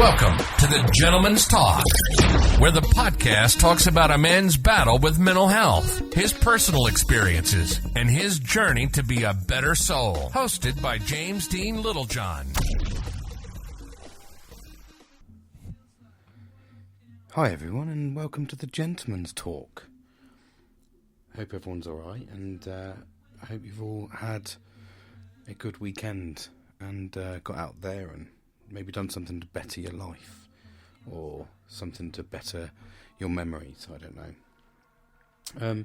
Welcome to the Gentleman's Talk, where the podcast talks about a man's battle with mental health, his personal experiences, and his journey to be a better soul. Hosted by James Dean Littlejohn. Hi everyone, and welcome to the Gentleman's Talk. Hope everyone's alright, and I hope you've all had a good weekend and got out there and maybe done something to better your life, or something to better your memories. I don't know.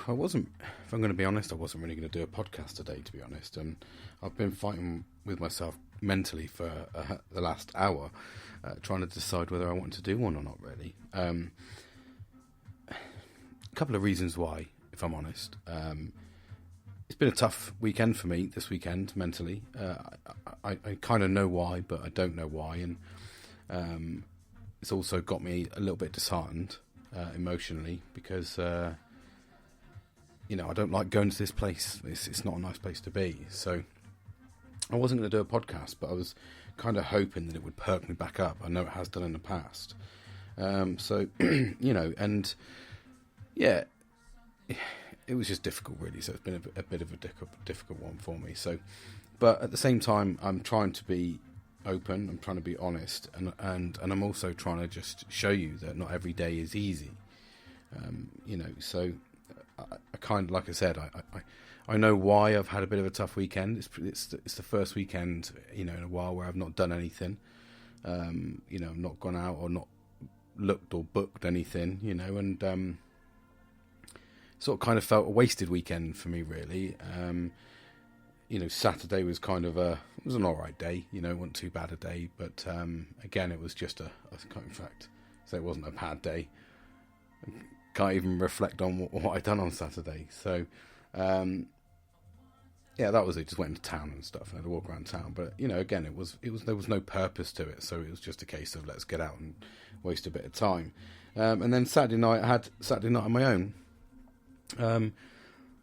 I wasn't, if I'm going to be honest, I wasn't really going to do a podcast today, to be honest. And I've been fighting with myself mentally for the last hour, trying to decide whether I want to do one or not, really. A couple of reasons why, if I'm honest. It's been a tough weekend for me this weekend, mentally. I kind of know why, but I don't know why. And it's also got me a little bit disheartened emotionally because, I don't like going to this place. It's not a nice place to be. So I wasn't going to do a podcast, but I was kind of hoping that it would perk me back up. I know it has done in the past. It was just difficult, really. So it's been a bit of a difficult one for me. So, but at the same time, I'm trying to be open. I'm trying to be honest, and I'm also trying to just show you that not every day is easy. So I kind of, like I said, I know why I've had a bit of a tough weekend. It's the first weekend, in a while where I've not done anything. I've not gone out or not looked or booked anything. And sort of kind of felt a wasted weekend for me, really. Saturday was kind of it was an alright day, it wasn't too bad a day, but again, it was just I can't, in fact, say it wasn't a bad day. I can't even reflect on what I'd done on Saturday. So, that was it. Just went into town and stuff, and I had to walk around town. But, again, it was there was no purpose to it, so it was just a case of let's get out and waste a bit of time. And then Saturday night, I had Saturday night on my own.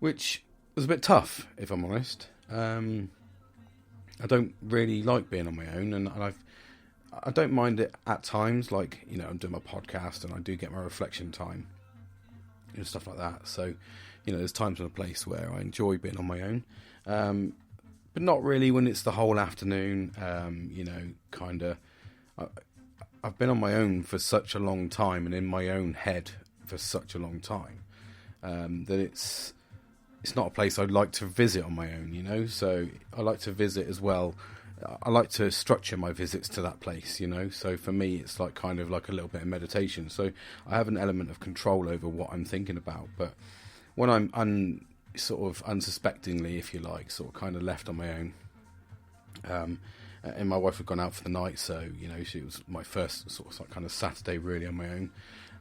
Which was a bit tough, if I'm honest. I don't really like being on my own, and I don't mind it at times. Like, I'm doing my podcast, and I do get my reflection time, stuff like that. So, there's times and a place where I enjoy being on my own, but not really when it's the whole afternoon. I've been on my own for such a long time, and in my own head for such a long time. That it's not a place I'd like to visit on my own, so I like to visit as well. I like to structure my visits to that place, so for me it's like kind of like a little bit of meditation. So I have an element of control over what I'm thinking about, but when I'm sort of unsuspectingly, if you like, sort of kind of left on my own, and my wife had gone out for the night, so, she was my first sort of kind of Saturday really on my own.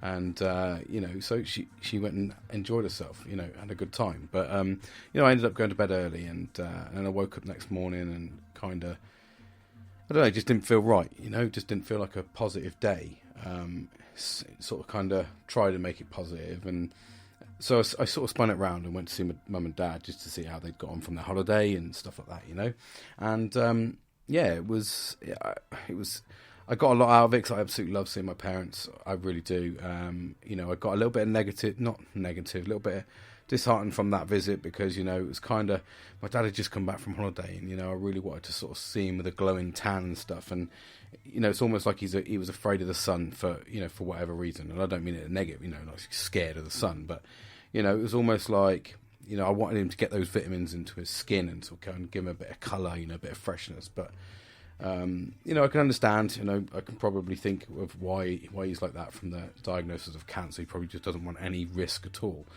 And, so she went and enjoyed herself, had a good time. But, I ended up going to bed early, and I woke up next morning and kind of, I don't know, just didn't feel right, just didn't feel like a positive day. Sort of kind of tried to make it positive. And so I sort of spun it round and went to see my mum and dad just to see how they'd got on from their holiday and stuff like that, And, it was... I got a lot out of it because I absolutely love seeing my parents. I really do. I got a little bit of a little bit disheartened from that visit because, it was kind of, my dad had just come back from holiday and, I really wanted to sort of see him with a glowing tan and stuff. And, it's almost like he was afraid of the sun for whatever reason. And I don't mean it negative, like he's scared of the sun. But, it was almost like, I wanted him to get those vitamins into his skin and sort of kind of give him a bit of colour, a bit of freshness. But, I can understand, I can probably think of why he's like that from the diagnosis of cancer. He probably just doesn't want any risk at all.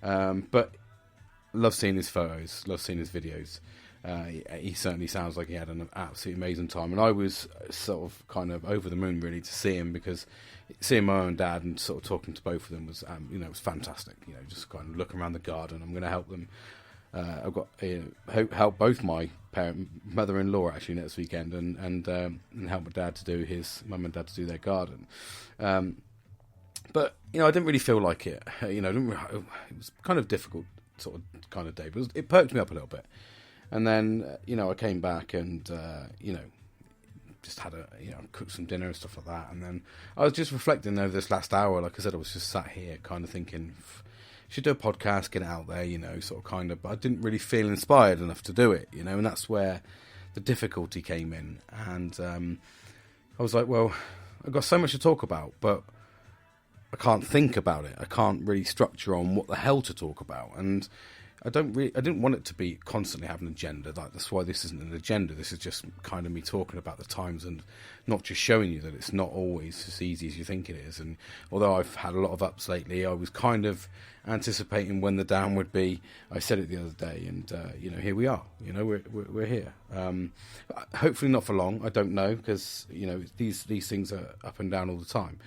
But love seeing his photos, love seeing his videos. He certainly sounds like he had an absolutely amazing time. And I was sort of kind of over the moon really to see him, because seeing my own dad and sort of talking to both of them was, it was fantastic. Just kind of looking around the garden. I'm going to help them. I've got help both my mother-in-law actually next weekend, and help my dad to do mum and dad to do their garden. But I didn't really feel like it. It was kind of difficult sort of kind of day, but it perked me up a little bit. And then I came back and just had cooked some dinner and stuff like that. And then I was just reflecting over this last hour. Like I said, I was just sat here kind of thinking, should do a podcast, get it out there, but I didn't really feel inspired enough to do it, and that's where the difficulty came in. And I was like, well, I've got so much to talk about, but I can't think about it. I can't really structure on what the hell to talk about. And I didn't want it to be constantly have an agenda. Like, that's why this isn't an agenda. This is just kind of me talking about the times and not just showing you that it's not always as easy as you think it is. And although I've had a lot of ups lately, I was kind of anticipating when the down would be. I said it the other day, and here we are. We're here. Hopefully not for long. I don't know, because these things are up and down all the time.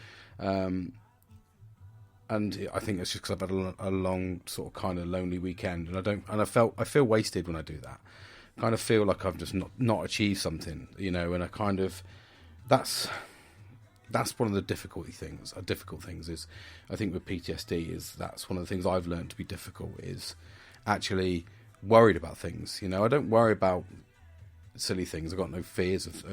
And I think it's just because I've had a long sort of kind of lonely weekend, and I feel wasted when I do that. I kind of feel like I've just not achieved something, and I kind of, that's one of the difficult things is, I think with PTSD, is that's one of the things I've learned to be difficult, is actually worried about things. I don't worry about silly things. I've got no fears of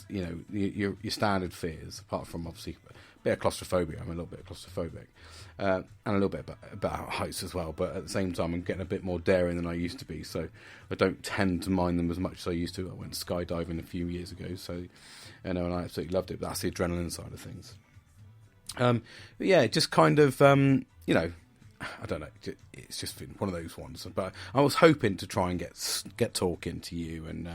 your standard fears, apart from obviously a bit of claustrophobia. I'm a little bit claustrophobic, and a little bit about heights as well. But at the same time, I'm getting a bit more daring than I used to be, so I don't tend to mind them as much as I used to. I went skydiving a few years ago, so and I absolutely loved it. But that's the adrenaline side of things. But yeah, just kind of I don't know. It's just been one of those ones. But I was hoping to try and get talking to you, and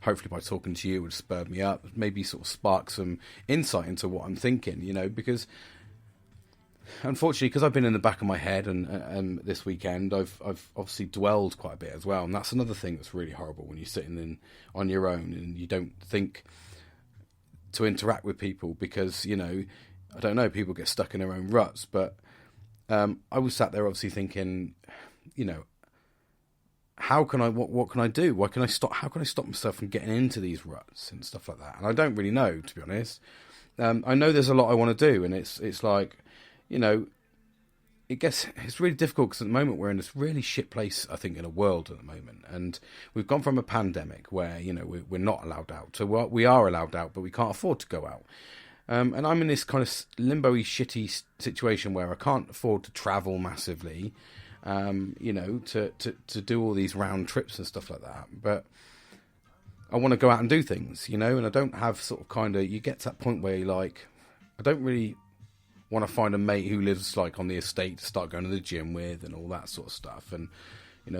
hopefully by talking to you, it would spur me up, maybe sort of spark some insight into what I'm thinking. Because unfortunately, because I've been in the back of my head, and this weekend I've obviously dwelled quite a bit as well, and that's another thing that's really horrible when you're sitting on your own and you don't think to interact with people, because I don't know, people get stuck in their own ruts, but. I was sat there obviously thinking, how can I, what can I do? How can I stop myself from getting into these ruts and stuff like that? And I don't really know, to be honest. I know there's a lot I want to do, and it's like, it's really difficult, because at the moment we're in this really shit place, I think, in a world at the moment. And we've gone from a pandemic where, we're not allowed out to we are allowed out, but we can't afford to go out. And I'm in this kind of limbo-y, shitty situation where I can't afford to travel massively, to do all these round trips and stuff like that. But I want to go out and do things, and I don't have sort of kind of, you get to that point where you're like, I don't really want to find a mate who lives like on the estate to start going to the gym with and all that sort of stuff. And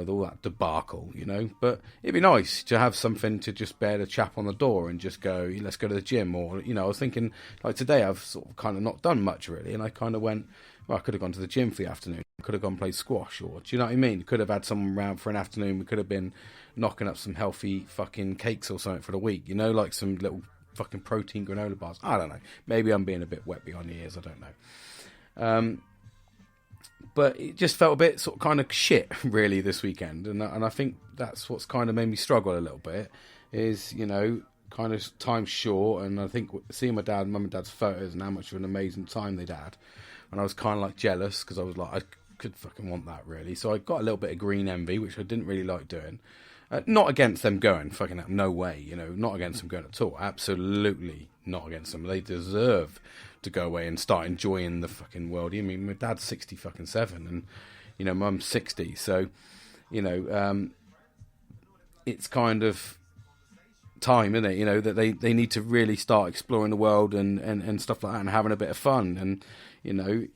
all that debacle, But it'd be nice to have something to just bear the chap on the door and just go, let's go to the gym. Or, I was thinking, like today, I've sort of kind of not done much really. And I kind of went, well, I could have gone to the gym for the afternoon. I could have gone and played squash, or, do you know what I mean? Could have had someone around for an afternoon. We could have been knocking up some healthy fucking cakes or something for the week, like some little fucking protein granola bars. I don't know. Maybe I'm being a bit wet behind the ears. I don't know. But it just felt a bit sort of kind of shit, really, this weekend. And I think that's what's kind of made me struggle a little bit, is, kind of time short. And I think seeing my dad, mum and dad's photos and how much of an amazing time they'd had. And I was kind of like jealous, because I was like, I could fucking want that, really. So I got a little bit of green envy, which I didn't really like doing. Not against them going, fucking no way, not against them going at all. Absolutely not against them. They deserve to go away and start enjoying the fucking world. I mean, my dad's 67 and, mum's 60. So, it's kind of time, isn't it? That they need to really start exploring the world and stuff like that, and having a bit of fun. And,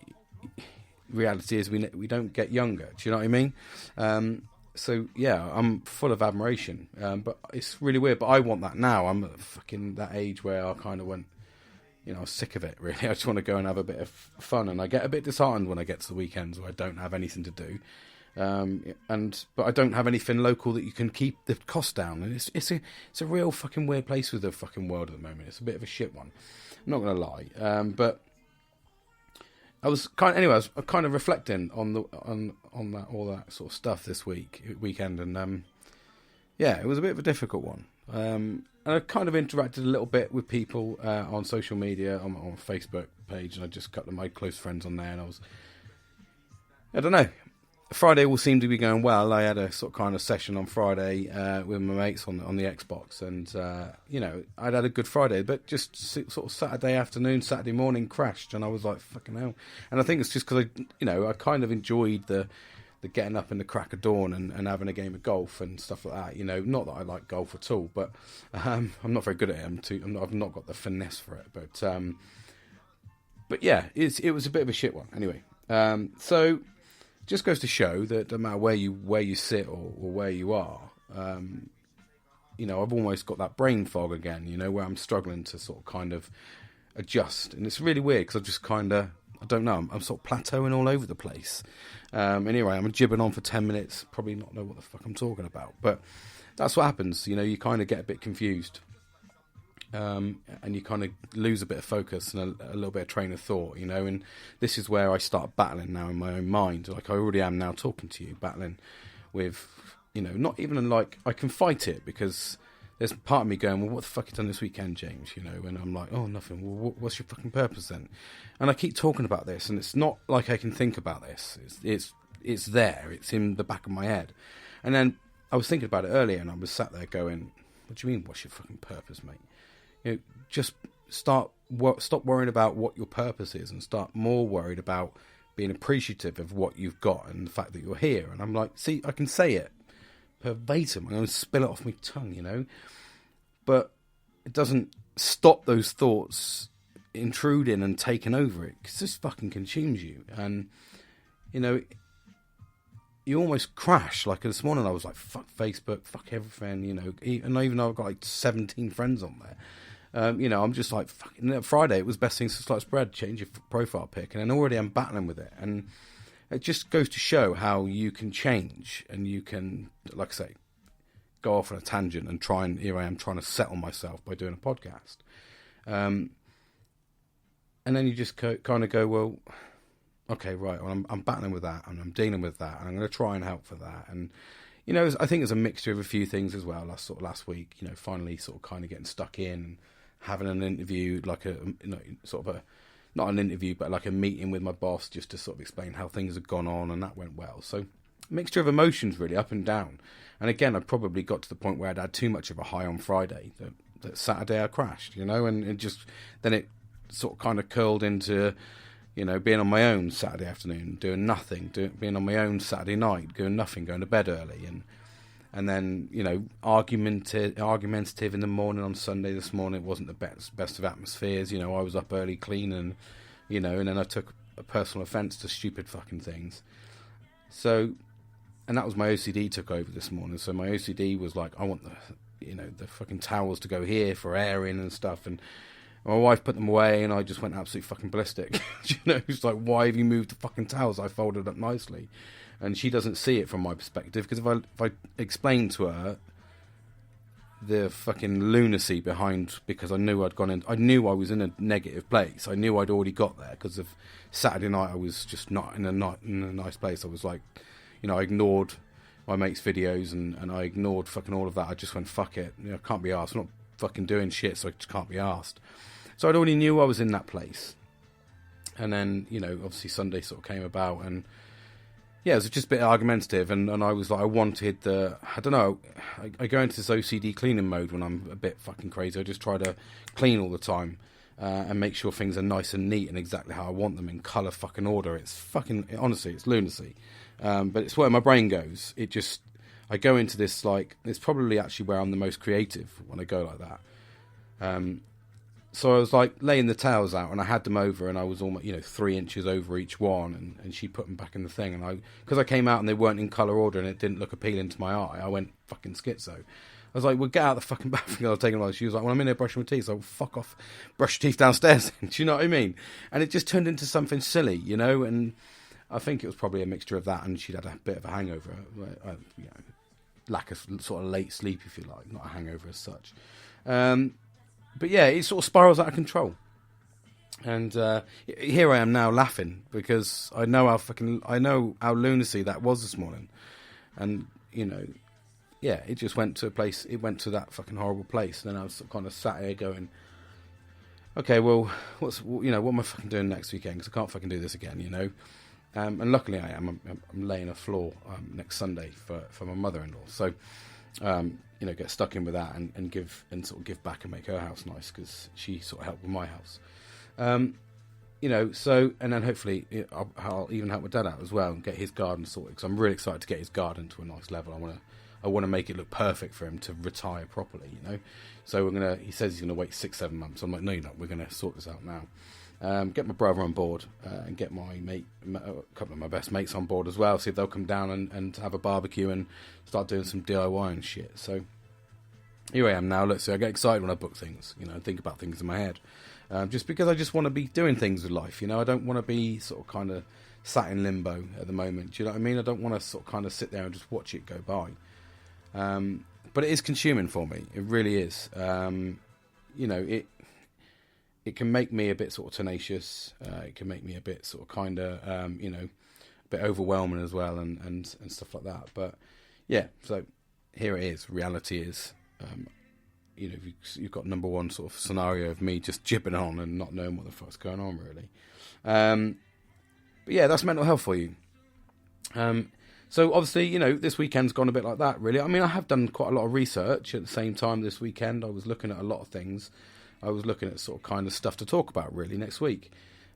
reality is we don't get younger. Do you know what I mean? So yeah, I'm full of admiration, but it's really weird. But I want that now. I'm at fucking that age where I kind of went, I'm sick of it, really. I just want to go and have a bit of fun, and I get a bit disheartened when I get to the weekends where I don't have anything to do, but I don't have anything local that you can keep the cost down. And it's a real fucking weird place with the fucking world at the moment. It's a bit of a shit one. I'm not gonna lie, but. I was kind of reflecting on that all that sort of stuff this weekend, and yeah, it was a bit of a difficult one. And I kind of interacted a little bit with people on social media, on Facebook page, and I just got my close friends on there, and I don't know. Friday all seemed to be going well. I had a sort of kind of session on Friday with my mates on the Xbox, and I'd had a good Friday, but just sort of Saturday afternoon, Saturday morning crashed, and I was like, fucking hell. And I think it's just because I kind of enjoyed the getting up in the crack of dawn and having a game of golf and stuff like that. Not that I like golf at all, but I'm not very good at it. I've not got the finesse for it, but yeah, it was a bit of a shit one anyway. So. Just goes to show that no matter where you sit or where you are, I've almost got that brain fog again, where I'm struggling to sort of kind of adjust. And it's really weird because I just kind of, I don't know, I'm sort of plateauing all over the place. Anyway, I'm jibbing on for 10 minutes, probably not know what the fuck I'm talking about. But that's what happens, you kind of get a bit confused. And you kind of lose a bit of focus and a little bit of train of thought, and this is where I start battling now in my own mind, like I already am now talking to you, battling with, not even like, I can fight it because there's part of me going, well, what the fuck you done this weekend, James, and I'm like, oh, nothing, well, what's your fucking purpose then? And I keep talking about this, and it's not like I can think about this, it's there, it's in the back of my head. And then I was thinking about it earlier, and I was sat there going, what do you mean, what's your fucking purpose, mate? Just stop worrying about what your purpose is and start more worried about being appreciative of what you've got and the fact that you're here. And I'm like, see, I can say it verbatim. I'm going to spill it off my tongue, But it doesn't stop those thoughts intruding and taking over it because this fucking consumes you. And, you almost crash. Like this morning I was like, fuck Facebook, fuck everything, and even though I've got like 17 friends on there. I'm just like, fucking Friday, it was best things to sliced bread, change your profile pic, and then already I'm battling with it. And it just goes to show how you can change and you can, like I say, go off on a tangent and here I am trying to settle myself by doing a podcast. And then you just kind of go, well, okay, right, well, I'm battling with that and I'm dealing with that and I'm going to try and help for that. And, I think it's a mixture of a few things as well. Last week, finally sort of kind of getting stuck in and having an interview, like not an interview, but like a meeting with my boss just to sort of explain how things had gone on, and that went well. So mixture of emotions really, up and down. And again, I probably got to the point where I'd had too much of a high on Friday. That Saturday I crashed, and it sort of kind of curled into, being on my own Saturday afternoon, doing nothing, being on my own Saturday night, doing nothing, going to bed early, and then, argumentative in the morning on Sunday. This morning it wasn't the best of atmospheres, I was up early cleaning, and then I took a personal offence to stupid fucking things. So, and that was my OCD took over this morning. So my OCD was like, I want the fucking towels to go here for airing and stuff, and my wife put them away, and I just went absolutely fucking ballistic. It's like, why have you moved the fucking towels? I folded up nicely. And she doesn't see it from my perspective, because if I explained to her the fucking lunacy behind, because I knew I knew I was in a negative place. I knew I'd already got there, because of Saturday night I was just not in a nice place. I was like, I ignored my mate's videos, and I ignored fucking all of that. I just went, fuck it. I can't be arsed. I'm not fucking doing shit, so I just can't be arsed. So I'd already knew I was in that place. And then, obviously Sunday sort of came about, and yeah, it was just a bit argumentative, and I was like, I wanted I don't know, I go into this OCD cleaning mode when I'm a bit fucking crazy. I just try to clean all the time, and make sure things are nice and neat and exactly how I want them in colour fucking order. It's fucking, honestly, it's lunacy. But it's where my brain goes. I go into this, like, it's probably actually where I'm the most creative when I go like that. So I was like laying the towels out, and I had them over, and I was almost 3 inches over each one, and she put them back in the thing, and because I came out and they weren't in colour order and it didn't look appealing to my eye, I went fucking schizo. I was like, well, get out of the fucking bathroom. I was taking them out. She was like, well, I'm in there brushing my teeth, so fuck off, brush your teeth downstairs. Do you know what I mean? And it just turned into something silly, and I think it was probably a mixture of that, and she'd had a bit of a hangover, lack of sort of late sleep, if you like, not a hangover as such. But yeah, it sort of spirals out of control. And here I am now laughing, because I know how lunacy that was this morning. And, yeah, it just went to a place, it went to that fucking horrible place. And then I was kind of sat here going, okay, well, what am I fucking doing next weekend? Because I can't fucking do this again, And luckily I am. I'm laying a floor next Sunday for my mother-in-law. So, get stuck in with that and give back and make her house nice, because she sort of helped with my house. So, and then hopefully I'll even help my dad out as well and get his garden sorted, because I'm really excited to get his garden to a nice level. I want to make it look perfect for him to retire properly, So he says he's gonna wait 6-7 months. I'm like, no, you're not. We're gonna sort this out now. Get my brother on board and get my mate, a couple of my best mates on board as well. See if they'll come down and have a barbecue and start doing some DIY and shit. So here I am now. Look, so I get excited when I book things, and think about things in my head. Just because I just want to be doing things with life, I don't want to be sort of kind of sat in limbo at the moment. Do you know what I mean? I don't want to sort of kind of sit there and just watch it go by. But it is consuming for me. It really is. It can make me a bit sort of tenacious. It can make me a bit sort of kind of, a bit overwhelming as well and stuff like that. But yeah, so here it is. Reality is, you've got number one sort of scenario of me just jibbing on and not knowing what the fuck's going on, really. But yeah, that's mental health for you. So obviously, this weekend's gone a bit like that, really. I mean, I have done quite a lot of research at the same time this weekend. I was looking at a lot of things. I was looking at sort of kind of stuff to talk about, really, next week.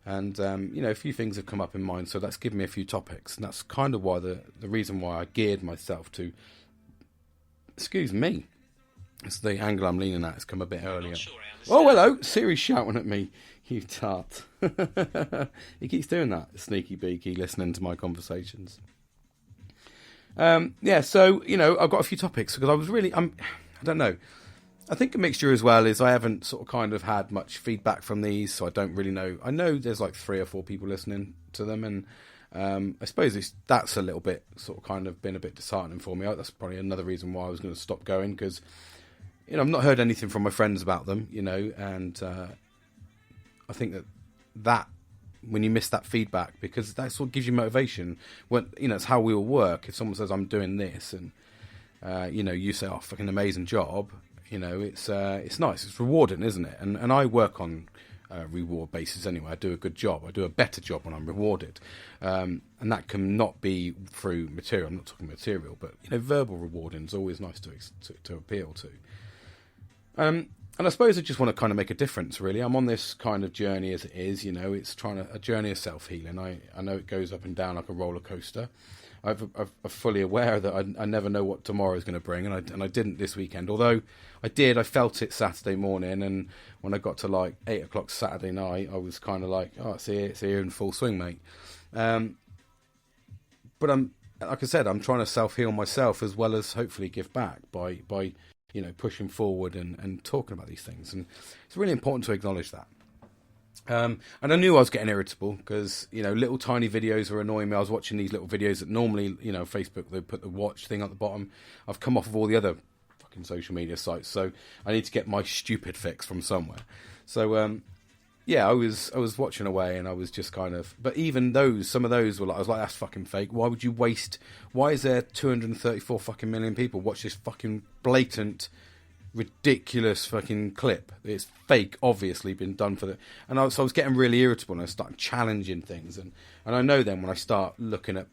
And, a few things have come up in mind, so that's given me a few topics. And that's kind of why the reason why I geared myself to... Excuse me. It's the angle I'm leaning at has come a bit earlier. Sure, oh, hello. Siri's shouting at me. You tart. He keeps doing that, sneaky beaky, listening to my conversations. So, I've got a few topics because I was really... I don't know. I think a mixture as well is I haven't sort of kind of had much feedback from these, so I don't really know. I know there's like 3 or 4 people listening to them, and I suppose that's a little bit sort of kind of been a bit disheartening for me. That's probably another reason why I was going to stop going, because... I've not heard anything from my friends about them, and I think that when you miss that feedback, because that sort of gives you motivation. When it's how we all work. If someone says I'm doing this, and you say, "Oh, fucking amazing job," it's nice, it's rewarding, isn't it? And I work on reward basis anyway. I do a good job. I do a better job when I'm rewarded, and that can not be through material. I'm not talking material, but verbal rewarding is always nice to appeal to. And I suppose I just want to kind of make a difference, really. I'm on this kind of journey as it is, it's a journey of self-healing. I know it goes up and down like a roller coaster. I'm fully aware that I never know what tomorrow is going to bring, and I didn't this weekend. Although I felt it Saturday morning, and when I got to like 8 o'clock Saturday night, I was kind of like, oh, it's here in full swing, mate. But like I said, I'm trying to self-heal myself as well as hopefully give back by pushing forward and talking about these things. And it's really important to acknowledge that. And I knew I was getting irritable because, little tiny videos were annoying me. I was watching these little videos that normally, Facebook, they put the watch thing at the bottom. I've come off of all the other fucking social media sites, so I need to get my stupid fix from somewhere. So, I was watching away, and I was just kind of... But even some of those were like... I was like, that's fucking fake. Why would you waste... Why is there 234 fucking million people watch this fucking blatant, ridiculous fucking clip? It's fake, obviously been done for the... And I was getting really irritable, and I started challenging things. And I know then when I start looking at...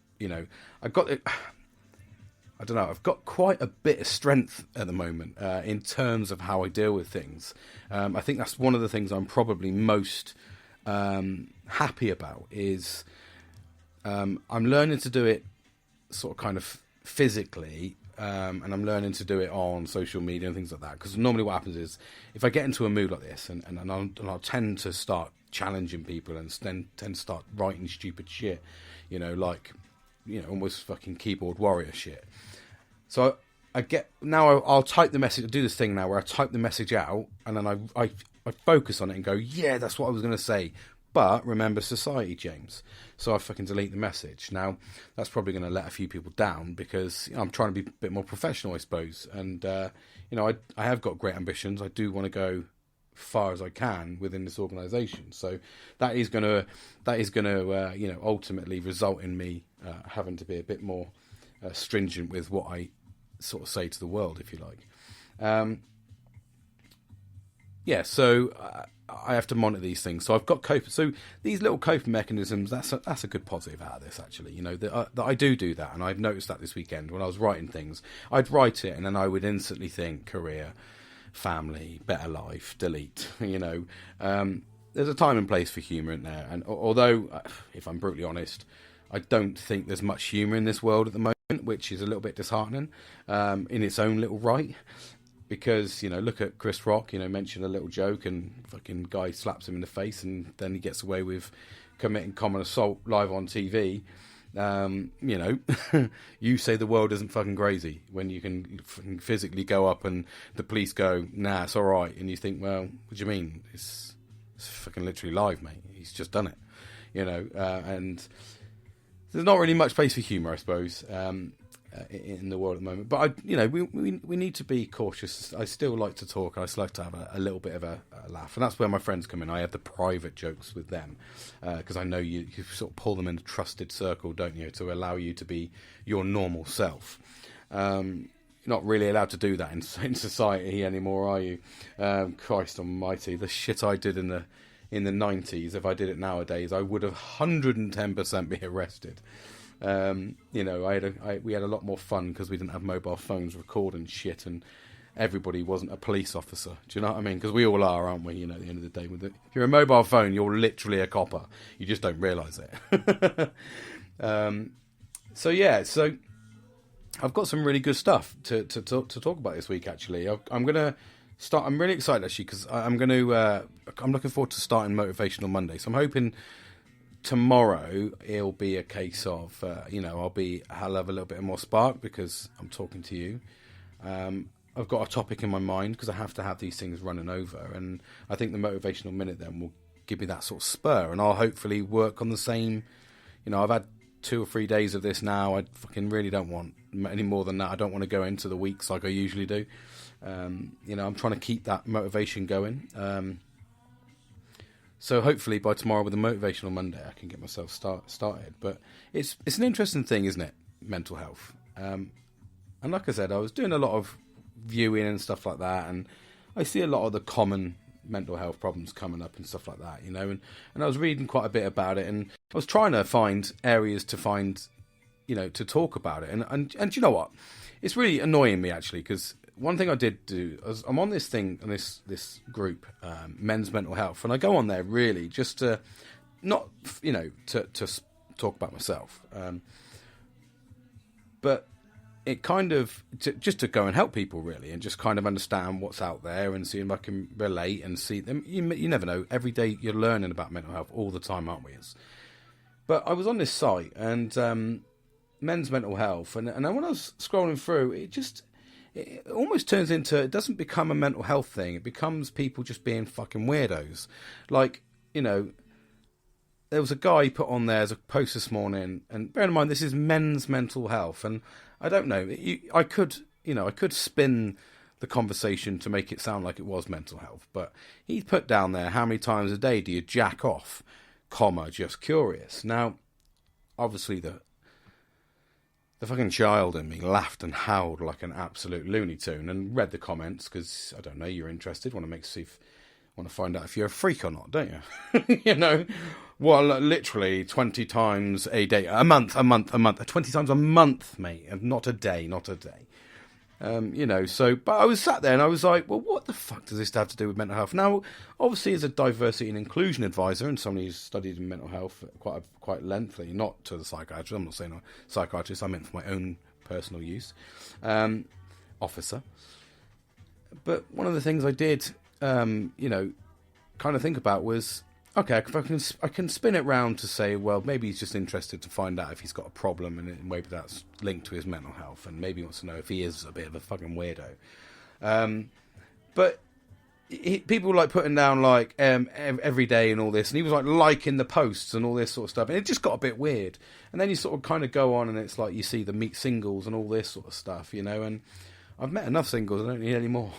I've got quite a bit of strength at the moment in terms of how I deal with things. I think that's one of the things I'm probably most happy about is I'm learning to do it sort of kind of physically, and I'm learning to do it on social media and things like that. Because normally what happens is if I get into a mood like this, and I'll tend to start challenging people and then tend to start writing stupid shit, almost fucking keyboard warrior shit. So I'll type the message. I do this thing now where I type the message out, and then I focus on it and go, yeah, that's what I was going to say. But remember society, James. So I fucking delete the message. Now, that's probably going to let a few people down because I'm trying to be a bit more professional, I suppose. And, I have got great ambitions. I do want to go far as I can within this organisation. So that is going to ultimately result in me having to be a bit more stringent with what I sort of say to the world, if you like. So I have to monitor these things. So I've got so these little coping mechanisms. That's a good positive out of this, actually. You know, that I do that, and I've noticed that this weekend when I was writing things, I'd write it, and then I would instantly think career, family, better life, delete. You know, there's a time and place for humour in there, and although, if I'm brutally honest, I don't think there's much humour in this world at the moment, which is a little bit disheartening in its own little right. Because, you know, look at Chris Rock, you know, mention a little joke and fucking guy slaps him in the face and then he gets away with committing common assault live on TV. You know, you say the world isn't fucking crazy when you can physically go up and the police go, nah, it's all right. And you think, well, what do you mean? It's fucking literally live, mate. He's just done it, you know, and there's not really much place for humour, I suppose. In the world at the moment, but we need to be cautious. I still like to talk. I still like to have a little bit of a laugh, and that's where my friends come in. I have the private jokes with them because I know you sort of pull them in a trusted circle, don't you, to allow you to be your normal self. You're not really allowed to do that in society anymore, are you? Christ Almighty, the shit I did in the 90s. If I did it nowadays, I would have 110% be arrested. You know, we had a lot more fun because we didn't have mobile phones recording shit, and everybody wasn't a police officer. Do you know what I mean? Because we all are, aren't we? You know, at the end of the day, if you're a mobile phone, you're literally a copper. You just don't realise it. So I've got some really good stuff to talk about this week. Actually, I'm gonna start. I'm really excited actually because I'm looking forward to starting Motivational Monday. So I'm hoping tomorrow it'll be a case of I'll have a little bit more spark because I'm talking to you. I've got a topic in my mind because I have to have these things running over, and I think the Motivational Minute then will give me that sort of spur, and I'll hopefully work on the same. You know, I've had 2 or 3 days of this now. I fucking really don't want any more than that. I don't want to go into the weeks like I usually do. I'm trying to keep that motivation going. So hopefully by tomorrow with the Motivational Monday, I can get myself started. But it's an interesting thing, isn't it? Mental health. And like I said, I was doing a lot of viewing and stuff like that, and I see a lot of the common mental health problems coming up and stuff like that, you know. And I was reading quite a bit about it, and I was trying to find areas to to talk about it. And you know what? It's really annoying me actually because one thing I did do, I'm on this thing, on this group, Men's Mental Health, and I go on there really just to, not, to talk about myself, but it kind of, just to go and help people really, and just kind of understand what's out there and see if I can relate and see them. You never know, every day you're learning about mental health all the time, aren't we? But I was on this site, and Men's Mental Health, and when I was scrolling through, it almost turns into, it doesn't become a mental health thing. It becomes people just being fucking weirdos. Like, there was a guy put on there as a post this morning, and bear in mind, this is men's mental health. And I don't know, I could spin the conversation to make it sound like it was mental health. But he put down there, how many times a day do you jack off, just curious. Now, obviously the fucking child in me laughed and howled like an absolute Looney Tune and read the comments because, I don't know, you're interested, want to find out if you're a freak or not, don't you? Well, literally 20 times a day, a month, 20 times a month, mate, and not a day. But I was sat there and I was like, well, what the fuck does this have to do with mental health? Now, obviously, as a diversity and inclusion advisor and somebody who's studied in mental health quite lengthily, not to the psychiatrist, I'm not saying a psychiatrist, I meant for my own personal use, officer. But one of the things I did, kind of think about was, okay, I can spin it round to say, well, maybe he's just interested to find out if he's got a problem, and maybe that's linked to his mental health, and maybe he wants to know if he is a bit of a fucking weirdo. But people like putting down like every day and all this, and he was like liking the posts and all this sort of stuff, and it just got a bit weird. And then you sort of kind of go on, and it's like you see the meet singles and all this sort of stuff, and I've met enough singles, I don't need any more.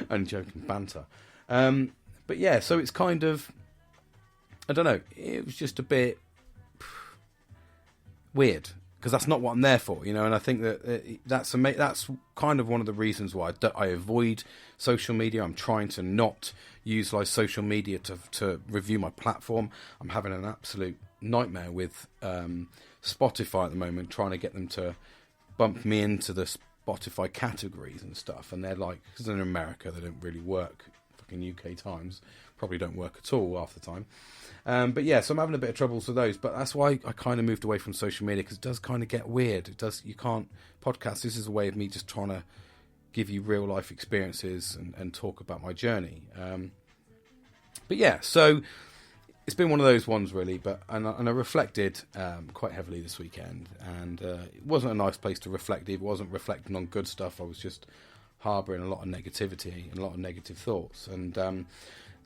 I'm joking, banter. But yeah, so it's kind of, I don't know, it was just a bit weird. because that's not what I'm there for, you know. And I think that that's kind of one of the reasons why I avoid social media. I'm trying to not utilize social media to review my platform. I'm having an absolute nightmare with Spotify at the moment, trying to get them to bump me into the Spotify categories and stuff. And they're like, because in America they don't really work. Fucking UK times probably don't work at all half the time. But yeah, so I'm having a bit of troubles with those. But that's why I kind of moved away from social media, because it does kind of get weird. It does. You can't podcast. This is a way of me just trying to give you real life experiences and talk about my journey. But yeah, so it's been one of those ones really. But and I reflected quite heavily this weekend, and it wasn't a nice place to reflect. It wasn't reflecting on good stuff. I was just harbouring a lot of negativity and a lot of negative thoughts, and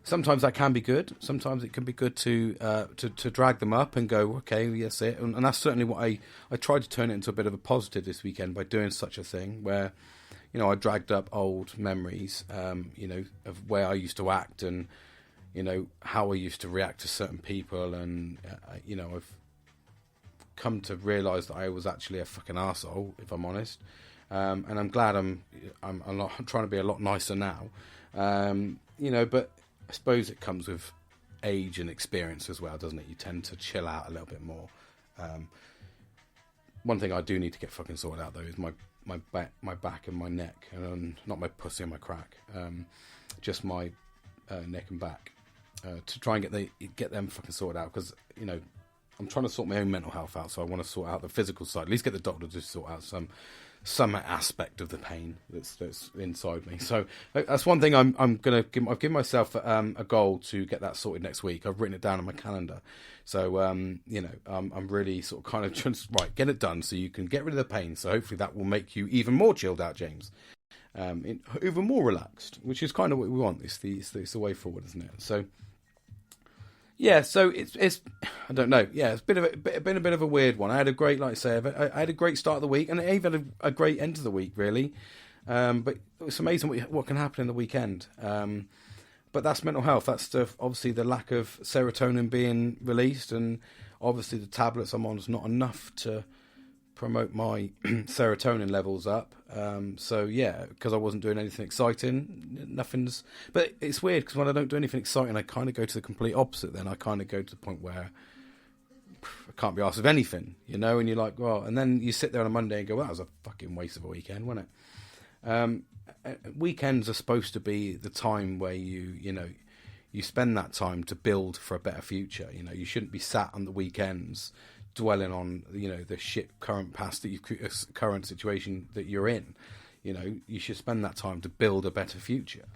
sometimes that can be good. Sometimes it can be good to drag them up and go, okay, yes, it. And that's certainly what I tried to turn it into a bit of a positive this weekend by doing such a thing where, you know, I dragged up old memories, you know, of where I used to act and, you know, how I used to react to certain people. And, you know, I've come to realise that I was actually a fucking arsehole, if I'm honest. And I'm glad I'm trying to be a lot nicer now. You know, but I suppose it comes with age and experience as well, doesn't it? You tend to chill out a little bit more. One thing I do need to get fucking sorted out though is my back and my neck, and not my pussy and my crack, just my neck and back, to try and get them fucking sorted out, because, you know, I'm trying to sort my own mental health out, so I want to sort out the physical side. At least get the doctor to sort out some aspect of the pain that's inside me. So that's one thing I've given myself a goal to get that sorted next week. I've written it down on my calendar. So you know, I'm really sort of kind of just get it done so you can get rid of the pain. So hopefully that will make you even more chilled out, James, even more relaxed, which is kind of what we want. It's the way forward, isn't it? So. Yeah, so it's I don't know. Yeah, it's been a bit of a weird one. I had a great, like I say, I had a great start of the week, and I even had a great end of the week, really. But it's amazing what can happen in the weekend. But that's mental health. That's obviously the lack of serotonin being released, and obviously the tablets I'm on is not enough to promote my serotonin levels up. So yeah, because I wasn't doing anything exciting, nothing's. But it's weird because when I don't do anything exciting, I kind of go to the complete opposite. Then I kind of go to the point where I can't be arsed with anything, you know. And you're like, well, and then you sit there on a Monday and go, well, that was a fucking waste of a weekend, wasn't it? Weekends are supposed to be the time where you know, you spend that time to build for a better future. You know, you shouldn't be sat on the weekends dwelling on, you know, the shit current situation that you're in. You know, you should spend that time to build a better future.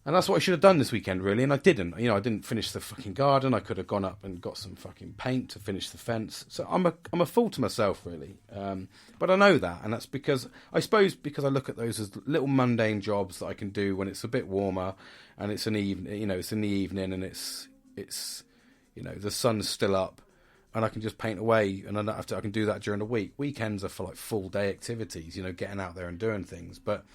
And that's what I should have done this weekend, really, and I didn't. You know, I didn't finish the fucking garden. I could have gone up and got some fucking paint to finish the fence. So I'm a fool to myself, really. But I know that, and that's because I look at those as little mundane jobs that I can do when it's a bit warmer, and it's it's in the evening, and it's you know, the sun's still up. And I can just paint away, and I can do that during the week. Weekends are for like full day activities, you know, getting out there and doing things. But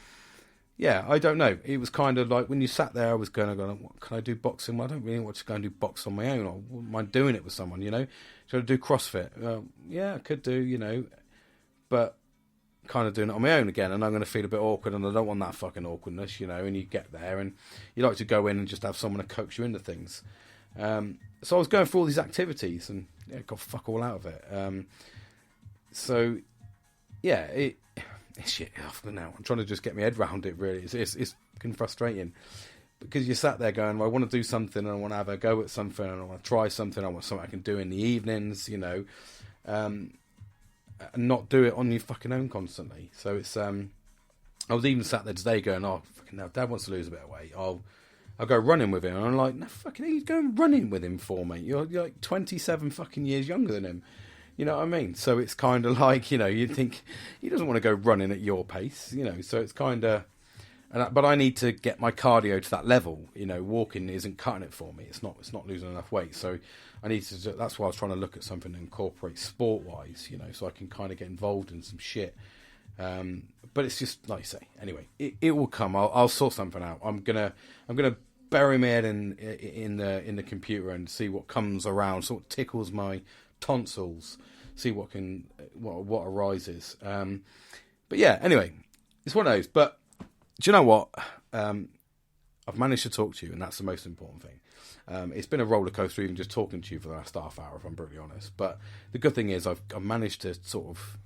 yeah, I don't know. It was kind of like when you sat there, I was going, what, can I do boxing? Well, I don't really want to go and do box on my own. I wouldn't mind doing it with someone, you know. Should I do CrossFit? Yeah, I could do, you know, but kind of doing it on my own again, and I'm going to feel a bit awkward, and I don't want that fucking awkwardness, you know. And you get there, and you like to go in and just have someone to coax you into things. So I was going through all these activities and got fuck all out of it. So yeah, it's shit now. I'm trying to just get my head around it. Really, it's fucking frustrating because you sat there going, well, I want to do something, and I want to have a go at something, and I want to try something. I want something I can do in the evenings, you know, and not do it on your fucking own constantly. So it's I was even sat there today going, oh fucking hell, Dad wants to lose a bit of weight. I'll go running with him. And I'm like, no, fucking, he's going running with him for me. You're like 27 fucking years younger than him. You know what I mean? So it's kind of like, you know, you'd think he doesn't want to go running at your pace, you know. So it's kind of, but I need to get my cardio to that level. You know, walking isn't cutting it for me. It's not losing enough weight. So I need to. That's why I was trying to look at something to incorporate sport wise, you know, so I can kind of get involved in some shit. But it's just like you say. Anyway, it will come. I'll sort something out. I'm gonna bury my head in the computer and see what comes around. Sort of tickles my tonsils, see what arises. But yeah, anyway, it's one of those. But do you know what? I've managed to talk to you, and that's the most important thing. It's been a roller coaster even just talking to you for the last half hour, if I'm brutally honest. But the good thing is I've managed to sort of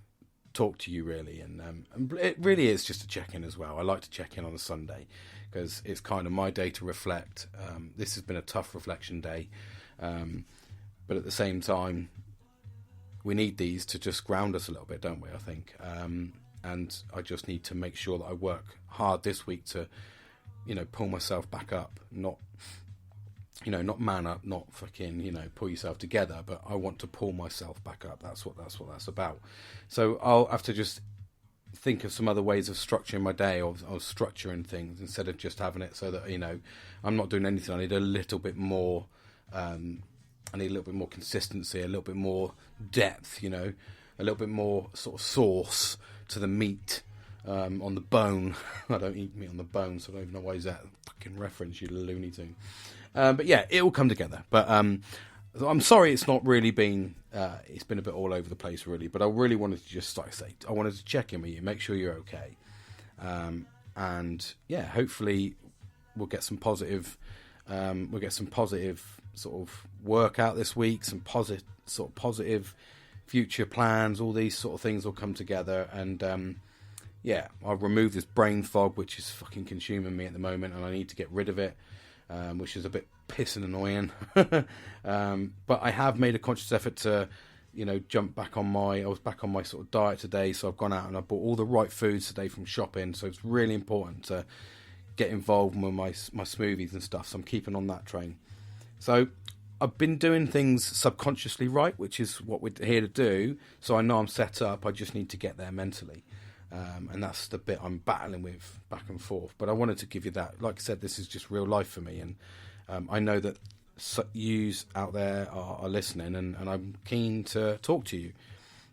talk to you really, and it really is just a check-in as well. I like to check in on a Sunday because it's kind of my day to reflect. This has been a tough reflection day, but at the same time, we need these to just ground us a little bit, don't we? I think, and I just need to make sure that I work hard this week to, pull myself back up, not man up, not fucking, pull yourself together, but I want to pull myself back up. That's what that's about. So I'll have to just think of some other ways of structuring my day, or structuring things instead of just having it so that, I'm not doing anything. I need a little bit more, I need a little bit more consistency, a little bit more depth, a little bit more sort of sauce to the meat. On the bone. I don't eat meat on the bone, so I don't even know why is that fucking reference, you Looney Tune. But yeah, it will come together. But I'm sorry it's not really been, it's been a bit all over the place really, but I really wanted to just, like I say, I wanted to check in with you, make sure you're okay. And yeah, hopefully we'll get some positive sort of work out this week, some positive future plans, all these sort of things will come together, and yeah, I'll remove this brain fog, which is fucking consuming me at the moment, and I need to get rid of it, which is a bit pissing annoying. But I have made a conscious effort to, jump back on I was back on my sort of diet today, so I've gone out and I bought all the right foods today from shopping, so it's really important to get involved with my smoothies and stuff, so I'm keeping on that train. So I've been doing things subconsciously right, which is what we're here to do, so I know I'm set up, I just need to get there mentally. And that's the bit I'm battling with back and forth. But I wanted to give you that. Like I said, this is just real life for me. And I know that yous out there are listening, and I'm keen to talk to you.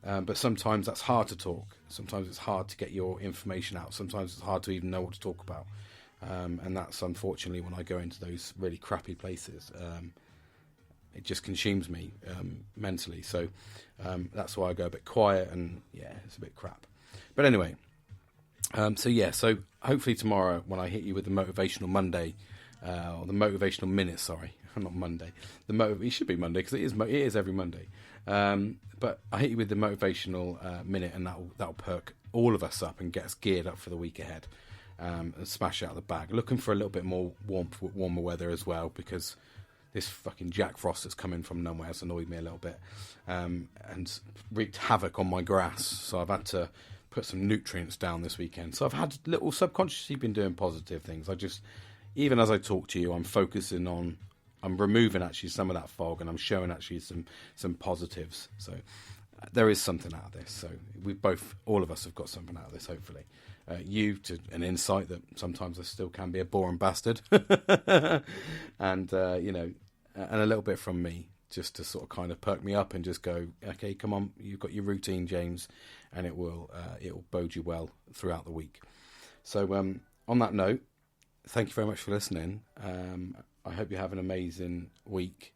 But sometimes that's hard to talk. Sometimes it's hard to get your information out. Sometimes it's hard to even know what to talk about. And that's unfortunately when I go into those really crappy places. It just consumes me mentally. So that's why I go a bit quiet, and yeah, it's a bit crap. But anyway, so hopefully tomorrow when I hit you with the Motivational Monday, or the Motivational Minute, sorry, not Monday. It should be Monday because it is every Monday. But I hit you with the Motivational Minute, and that'll perk all of us up and get us geared up for the week ahead, and smash out of the bag. Looking for a little bit more warmer weather as well, because this fucking Jack Frost that's come in from nowhere has annoyed me a little bit, and wreaked havoc on my grass. So I've had to put some nutrients down this weekend. So I've had little subconsciously been doing positive things. Even as I talk to you, I'm removing actually some of that fog, and I'm showing actually some positives. So there is something out of this. So all of us have got something out of this, hopefully. You to an insight that sometimes I still can be a boring bastard. And, and a little bit from me, just to sort of kind of perk me up and just go, okay, come on, you've got your routine, James, and it'll bode you well throughout the week. So on that note, thank you very much for listening. I hope you have an amazing week,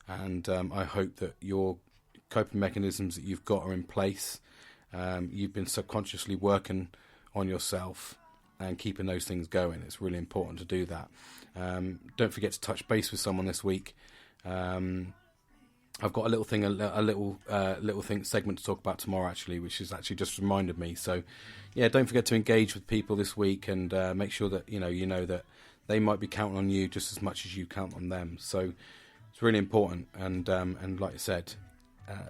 and I hope that your coping mechanisms that you've got are in place. You've been subconsciously working on yourself and keeping those things going. It's really important to do that. Don't forget to touch base with someone this week. I've got a little thing segment to talk about tomorrow, actually, which has actually just reminded me. So, yeah, don't forget to engage with people this week, and make sure that you know that they might be counting on you just as much as you count on them. So it's really important. And like I said,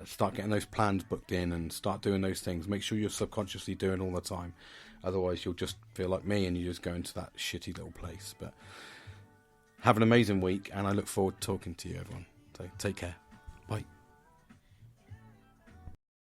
start getting those plans booked in and start doing those things. Make sure you're subconsciously doing all the time. Otherwise, you'll just feel like me and you just go into that shitty little place. But have an amazing week, and I look forward to talking to you, everyone. So take care.